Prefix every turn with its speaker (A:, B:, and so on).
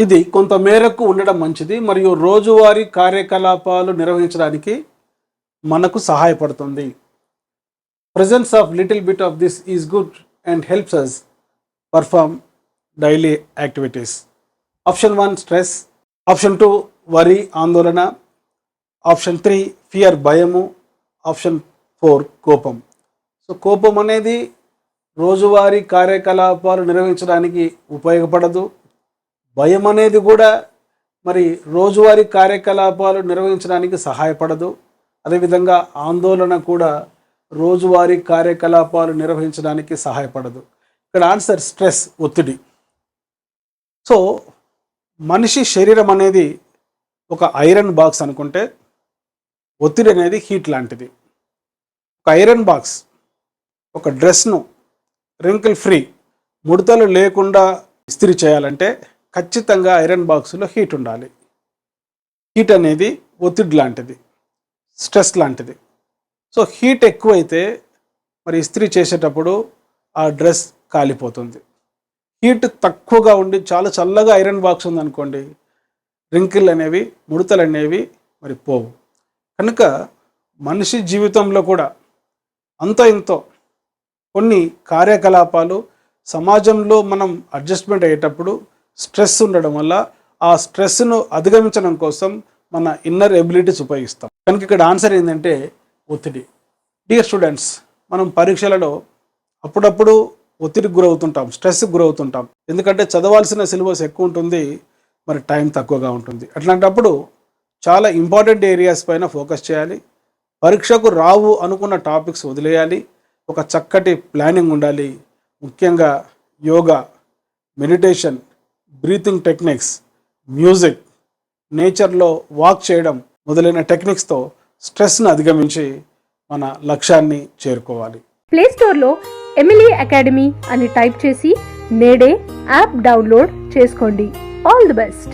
A: ఇది కొంత మేరకు ఉండడం మంచిది మరియు రోజువారీ కార్యకలాపాలు నిర్వహించడానికి మనకు సహాయపడుతుంది. Presence of little bit of this is good and helps us perform daily activities. Option 1 stress, option 2 worry ఆందోళన, ఆప్షన్ 3 ఫియర్ భయము, ఆప్షన్ 4 కోపం. సో కోపం అనేది రోజువారీ కార్యకలాపాలు నిర్వహించడానికి ఉపయోగపడదు. భయం అనేది కూడా మరి రోజువారీ కార్యకలాపాలు నిర్వహించడానికి సహాయపడదు. అదేవిధంగా ఆందోళన కూడా రోజువారీ కార్యకలాపాలు నిర్వహించడానికి సహాయపడదు. ఇక్కడ ఆన్సర్ స్ట్రెస్, ఒత్తిడి. సో మనిషి శరీరం అనేది ఒక ఐరన్ బాక్స్ అనుకుంటే ఒత్తిడి అనేది హీట్ లాంటిది. ఒక ఐరన్ బాక్స్ ఒక డ్రెస్ను రింకిల్ ఫ్రీ, ముడతలు లేకుండా ఇస్త్రీ చేయాలంటే ఖచ్చితంగా ఐరన్ బాక్స్లో హీట్ ఉండాలి. హీట్ అనేది ఒత్తిడి లాంటిది, స్ట్రెస్ లాంటిది. సో హీట్ ఎక్కువైతే మరి ఇస్త్రీ చేసేటప్పుడు ఆ డ్రెస్ కాలిపోతుంది. హీట్ తక్కువగా ఉండి చాలా చల్లగా ఐరన్ బాక్స్ ఉందనుకోండి, రింకిల్ అనేవి, ముడతలు అనేవి మరి పోవు. కనుక మనిషి జీవితంలో కూడా అంతో ఇంతో కొన్ని కార్యకలాపాలు సమాజంలో మనం అడ్జస్ట్మెంట్ అయ్యేటప్పుడు స్ట్రెస్ ఉండడం వల్ల ఆ స్ట్రెస్ను అధిగమించడం కోసం మన ఇన్నర్ ఎబిలిటీస్ ఉపయోగిస్తాం. కనుక ఇక్కడ ఆన్సర్ ఏంటంటే ఒత్తిడి. డియర్ స్టూడెంట్స్, మనం పరీక్షలలో అప్పుడప్పుడు ఒత్తిడికి గురవుతుంటాం, స్ట్రెస్కి గురవుతుంటాం. ఎందుకంటే చదవాల్సిన సిలబస్ ఎక్కువ ఉంటుంది, మరి టైం తక్కువగా ఉంటుంది. అట్లాంటప్పుడు చాలా ఇంపార్టెంట్ ఏరియాస్ పైన ఫోకస్ చేయాలి. పరీక్షకు రావు అనుకున్న టాపిక్స్ వదిలేయాలి. ఒక చక్కటి ప్లానింగ్ ఉండాలి. ముఖ్యంగా yoga, meditation, breathing techniques, music, నేచర్లో వాక్ చేయడం మొదలైన టెక్నిక్స్తో స్ట్రెస్ను అధిగమించి మన లక్ష్యాన్ని చేరుకోవాలి.
B: ప్లే స్టోర్లో ఎమిలీ అకాడమీ అని టైప్ చేసి నేడే యాప్ డౌన్లోడ్ చేసుకోండి. All the best.